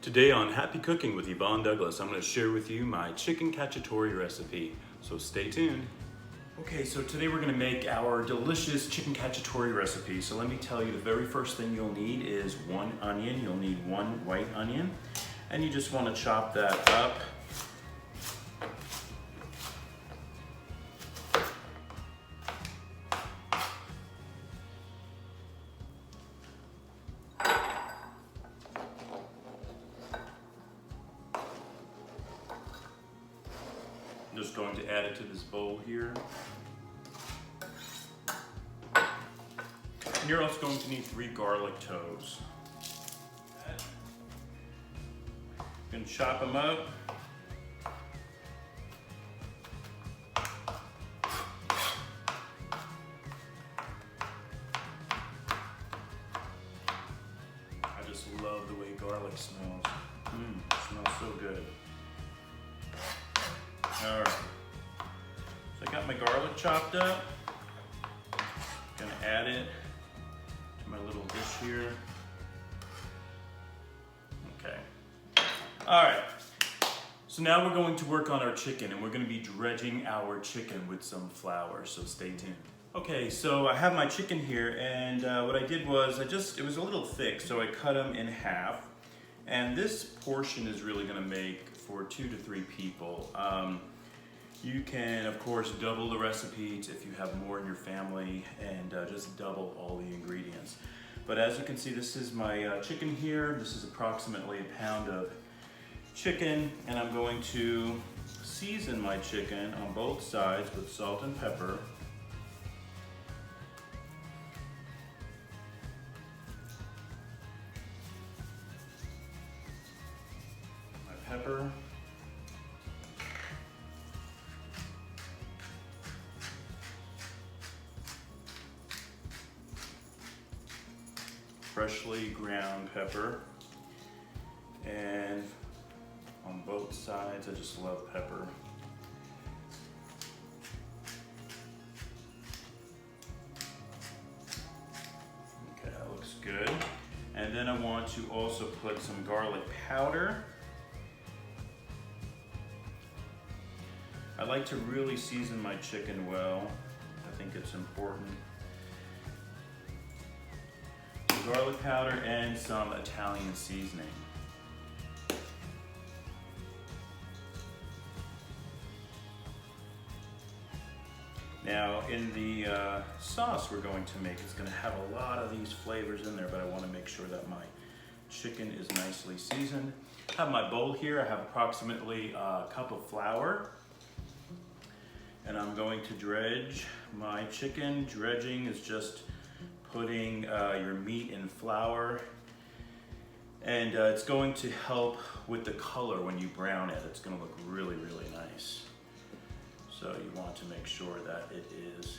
Today on Happy Cooking with Yvonne Douglas, I'm going to share with you my chicken cacciatore recipe, so stay tuned. Okay, so today we're going to make our delicious chicken cacciatore recipe. So let me tell you, the very first thing you'll need is one onion. You'll need one white onion, and you just want to chop that up. I'm just going to add it to this bowl here. And you're also going to need 3 garlic toes. You can chop them up. I just love the way garlic smells. It smells so good. All right, so I got my garlic chopped up. Gonna add it to my little dish here. Okay. All right, so now we're going to work on our chicken, and we're gonna be dredging our chicken with some flour, so stay tuned. Okay, so I have my chicken here, and what I did was it was a little thick, so I cut them in half. And this portion is really gonna make for 2 to 3 people. You can, of course, double the recipes if you have more in your family, and just double all the ingredients. But as you can see, this is my chicken here. This is approximately a pound of chicken, and I'm going to season my chicken on both sides with salt and pepper. My pepper. Freshly ground pepper, and on both sides, I just love pepper. Okay, that looks good. And then I want to also put some garlic powder. I like to really season my chicken well. I think it's important. Garlic powder and some Italian seasoning. Now in the sauce we're going to make, it's going to have a lot of these flavors in there, but I want to make sure that my chicken is nicely seasoned. I have my bowl here. I have approximately a cup of flour, and I'm going to dredge my chicken. Dredging is just putting your meat in flour, and it's going to help with the color when you brown it. It's going to look really, really nice. So you want to make sure that it is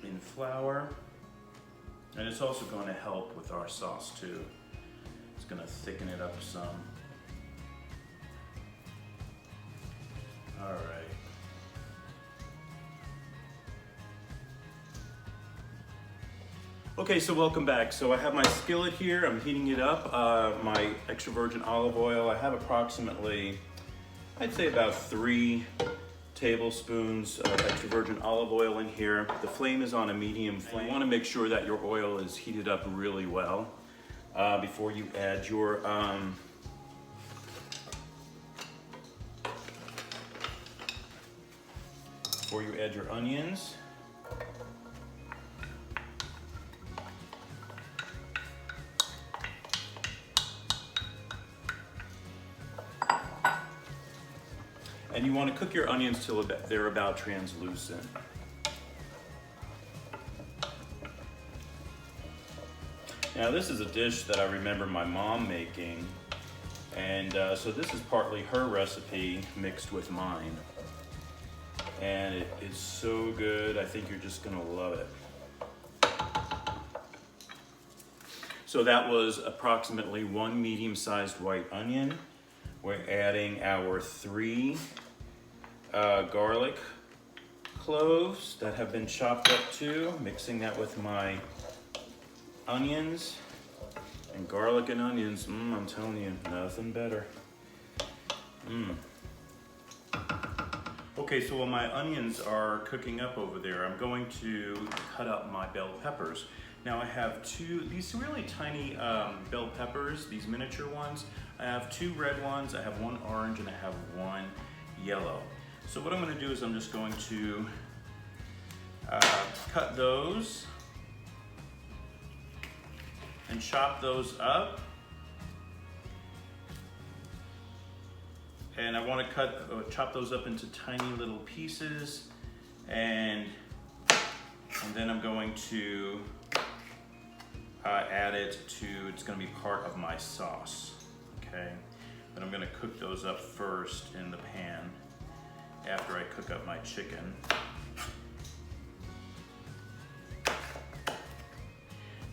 in flour, and it's also going to help with our sauce too. It's going to thicken it up some. All right. Okay, so welcome back. So I have my skillet here. I'm heating it up. My extra virgin olive oil. I have approximately, I'd say about 3 tablespoons of extra virgin olive oil in here. The flame is on a medium flame. You want to make sure that your oil is heated up really well before you add your onions. And you want to cook your onions till they're about translucent. Now this is a dish that I remember my mom making, and so this is partly her recipe mixed with mine. And it is so good. I think you're just gonna love it. So that was approximately 1 medium-sized white onion. We're adding our 3 garlic cloves that have been chopped up too, mixing that with my onions. And garlic and onions, I'm telling you, nothing better. Okay, so while my onions are cooking up over there, I'm going to cut up my bell peppers. Now I have these really tiny bell peppers, these miniature ones. I have 2 red ones, I have 1 orange, and I have 1 yellow. So what I'm gonna do is I'm just going to cut those and chop those up. And I want to chop those up into tiny little pieces, and then I'm going to add it to, it's going to be part of my sauce, okay? But I'm going to cook those up first in the pan after I cook up my chicken.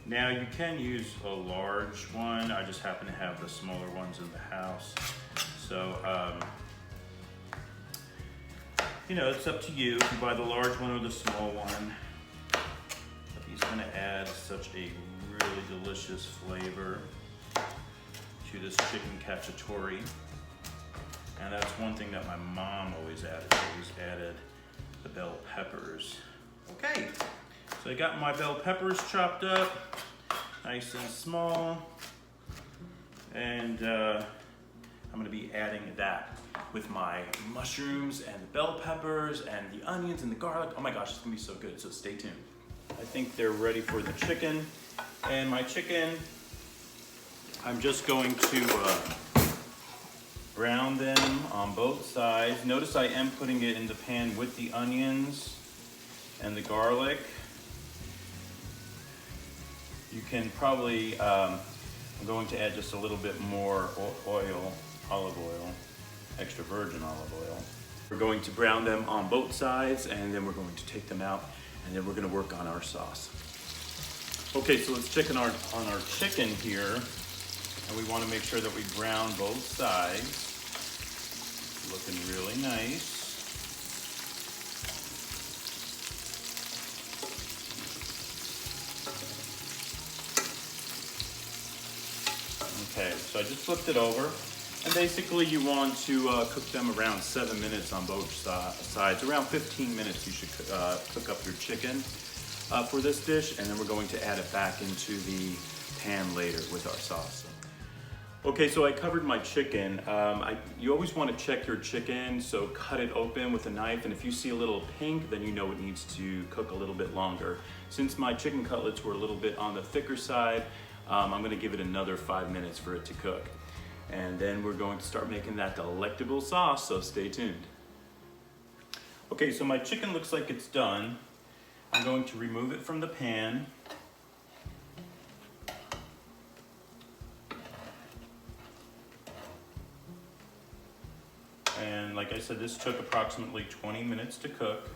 Now you can use a large one, I just happen to have the smaller ones in the house. So, you know, it's up to you if you buy the large one or the small one. But these gonna add such a really delicious flavor to this chicken cacciatore. And that's one thing that my mom always added the bell peppers. Okay, so I got my bell peppers chopped up, nice and small. And I'm gonna be adding that with my mushrooms and the bell peppers and the onions and the garlic. Oh my gosh, it's gonna be so good, so stay tuned. I think they're ready for the chicken. And my chicken, I'm just going to brown them on both sides. Notice I am putting it in the pan with the onions and the garlic. You can probably, I'm going to add just a little bit more olive oil, extra virgin olive oil. We're going to brown them on both sides, and then we're going to take them out, and then we're going to work on our sauce. Okay, so let's check on our chicken here, and we want to make sure that we brown both sides. Looking really nice. Okay, so I just flipped it over. And basically you want to cook them around 7 minutes on both sides. Around 15 minutes you should cook up your chicken for this dish, and then we're going to add it back into the pan later with our sauce. Okay, so I covered my chicken. You always want to check your chicken, so cut it open with a knife, and if you see a little pink, then you know it needs to cook a little bit longer. Since my chicken cutlets were a little bit on the thicker side, I'm going to give it another 5 minutes for it to cook. And then we're going to start making that delectable sauce, so stay tuned. Okay, so my chicken looks like it's done. I'm going to remove it from the pan. And like I said, this took approximately 20 minutes to cook.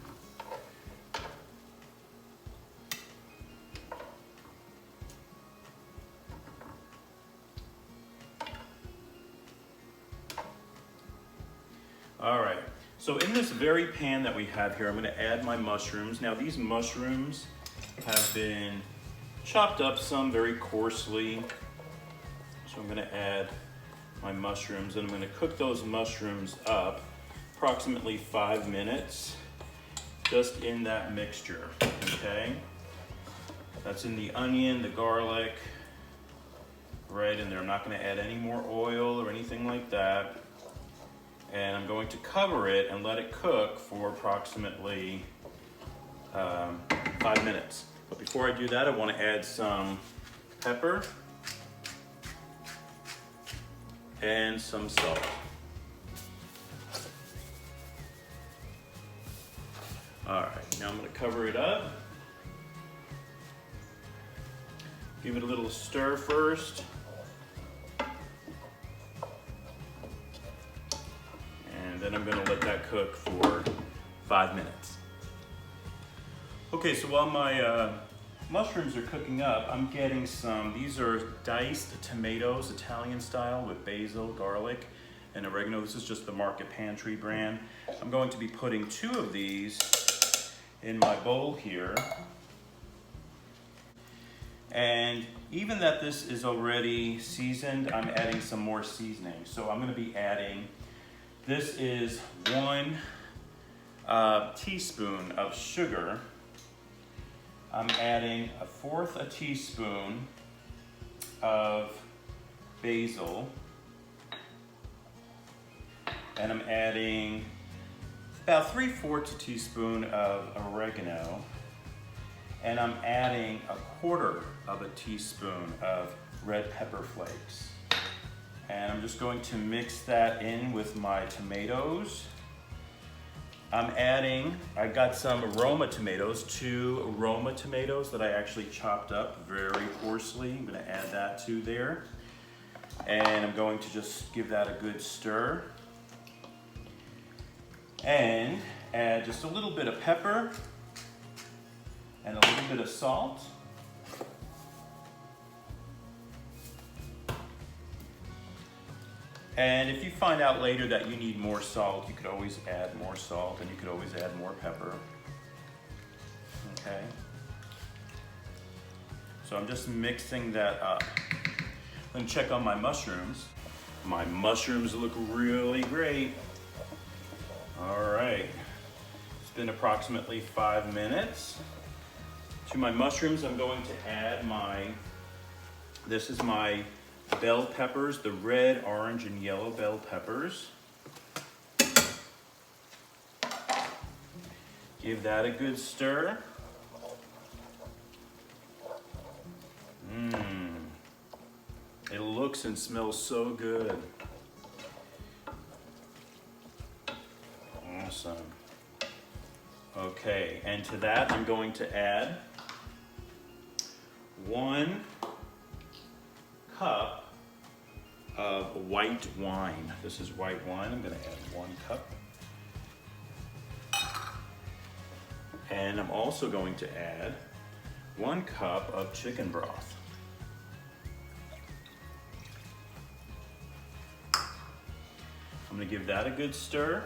All right, so in this very pan that we have here, I'm gonna add my mushrooms. Now these mushrooms have been chopped up, some very coarsely. So I'm gonna add my mushrooms, and I'm gonna cook those mushrooms up approximately 5 minutes, just in that mixture, okay? That's in the onion, the garlic, right in there. I'm not gonna add any more oil or anything like that. And I'm going to cover it and let it cook for approximately 5 minutes. But before I do that, I want to add some pepper and some salt. All right, now I'm going to cover it up. Give it a little stir first. Then I'm gonna let that cook for 5 minutes. Okay, so while my mushrooms are cooking up, I'm getting these are diced tomatoes, Italian style, with basil, garlic, and oregano. This is just the Market Pantry brand. I'm going to be putting 2 of these in my bowl here. And even that this is already seasoned, I'm adding some more seasoning. So I'm gonna be adding, this is 1 teaspoon of sugar. I'm adding 1/4 teaspoon of basil. And I'm adding about 3/4 teaspoon of oregano. And I'm adding 1/4 teaspoon of red pepper flakes. And I'm just going to mix that in with my tomatoes. I got some Roma tomatoes, 2 Roma tomatoes that I actually chopped up very coarsely. I'm gonna add that to there. And I'm going to just give that a good stir. And add just a little bit of pepper and a little bit of salt. And if you find out later that you need more salt, you could always add more salt, and you could always add more pepper. Okay. So I'm just mixing that up. I'm gonna check on my mushrooms. My mushrooms look really great. All right. It's been approximately 5 minutes. To my mushrooms, I'm going to add this is my bell peppers, the red, orange, and yellow bell peppers. Give that a good stir. It looks and smells so good. Awesome. Okay, and to that I'm going to add 1 cup of white wine. This is white wine. I'm going to add 1 cup. And I'm also going to add 1 cup of chicken broth. I'm going to give that a good stir.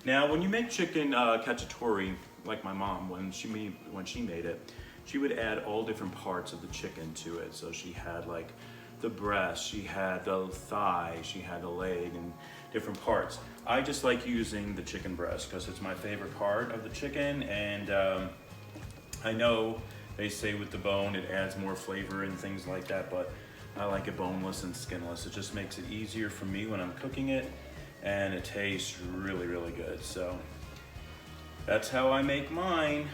Now, when you make chicken cacciatore, like my mom, when she made it, she would add all different parts of the chicken to it. So she had like the breast, she had the thigh, she had the leg, and different parts. I just like using the chicken breast because it's my favorite part of the chicken, and I know they say with the bone it adds more flavor and things like that, but I like it boneless and skinless. It just makes it easier for me when I'm cooking it, and it tastes really, really good. So that's how I make mine.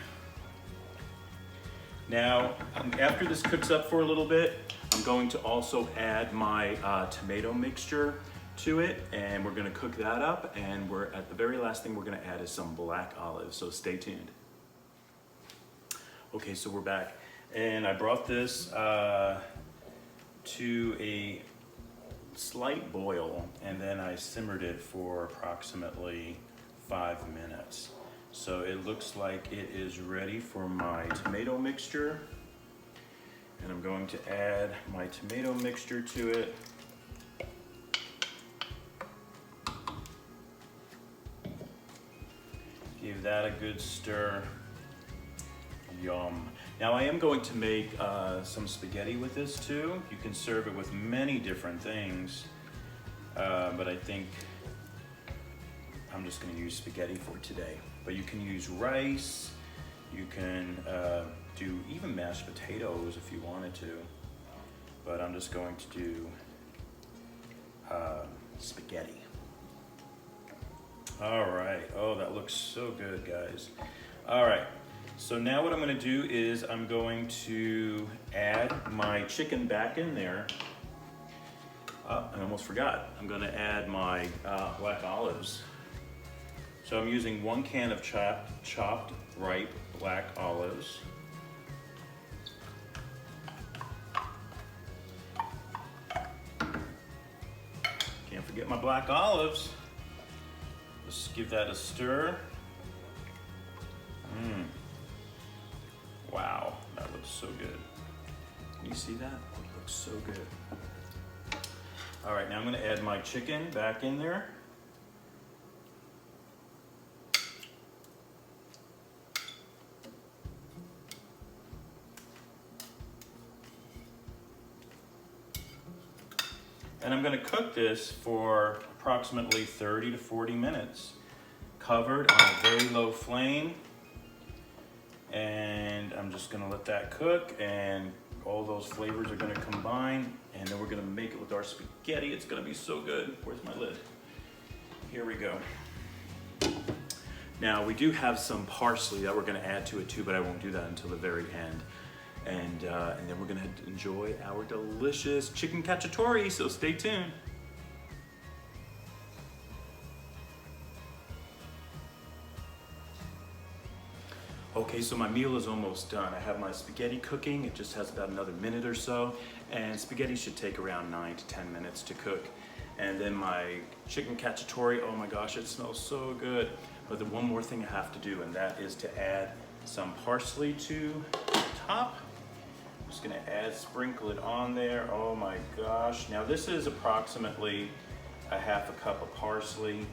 Now, after this cooks up for a little bit, I'm going to also add my tomato mixture to it, and we're gonna cook that up, and at the very last thing we're gonna add is some black olives, so stay tuned. Okay, so we're back, and I brought this to a slight boil, and then I simmered it for approximately 5 minutes. So it looks like it is ready for my tomato mixture, and I'm going to add my tomato mixture to it. Give that a good stir. Yum. Now I am going to make some spaghetti with this too. You can serve it with many different things, but I think I'm just going to use spaghetti for today. But you can use rice, you can do even mashed potatoes if you wanted to, but I'm just going to do spaghetti. All right, oh, that looks so good, guys. All right. So now what I'm going to do is I'm going to add my chicken back in there. I almost forgot. I'm going to add my black olives. So I'm using 1 can of chopped ripe black olives. Can't forget my black olives. Let's give that a stir. Wow, that looks so good. Can you see that? It looks so good. All right, now I'm gonna add my chicken back in there. And I'm gonna cook this for approximately 30 to 40 minutes, covered on a very low flame. And I'm just gonna let that cook, and all those flavors are gonna combine, and then we're gonna make it with our spaghetti. It's gonna be so good. Where's my lid? Here we go. Now we do have some parsley that we're gonna add to it too, but I won't do that until the very end. And then we're gonna enjoy our delicious chicken cacciatore, so stay tuned. Okay, so my meal is almost done. I have my spaghetti cooking. It just has about another minute or so. And spaghetti should take around 9 to 10 minutes to cook. And then my chicken cacciatore, oh my gosh, it smells so good. But the one more thing I have to do, and that is to add some parsley to the top. I'm just gonna sprinkle it on there. Oh my gosh. Now this is approximately a half a cup of parsley.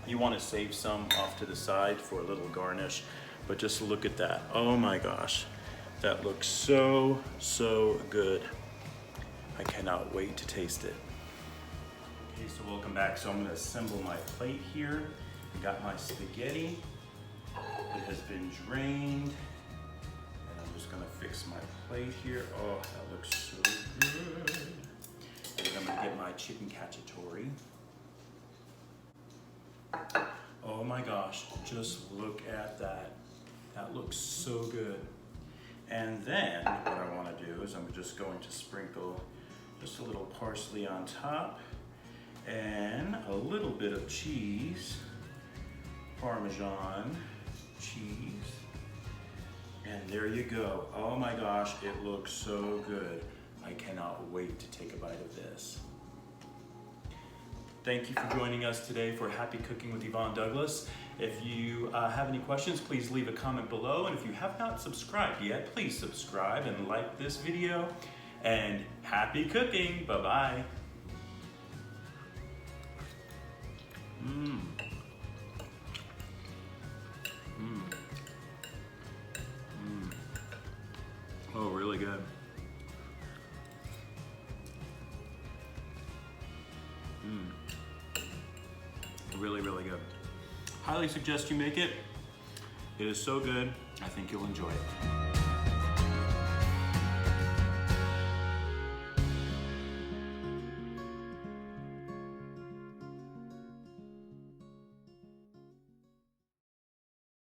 You wanna save some off to the side for a little garnish. But just look at that. Oh my gosh. That looks so, so good. I cannot wait to taste it. Okay, so welcome back. So I'm gonna assemble my plate here. I got my spaghetti. It has been drained. And I'm just gonna fix my plate here. Oh, that looks so good. And I'm gonna get my chicken cacciatore. Oh my gosh, just look at that. That looks so good. And then what I want to do is I'm just going to sprinkle just a little parsley on top and a little bit of cheese, Parmesan cheese. And there you go. Oh my gosh, it looks so good. I cannot wait to take a bite of this. Thank you for joining us today for Happy Cooking with Yvonne Douglas. If you have any questions, please leave a comment below. And if you have not subscribed yet, please subscribe and like this video. And happy cooking. Bye-bye. Oh, really good. Really, really good. Highly suggest you make it. It is so good. I think you'll enjoy it.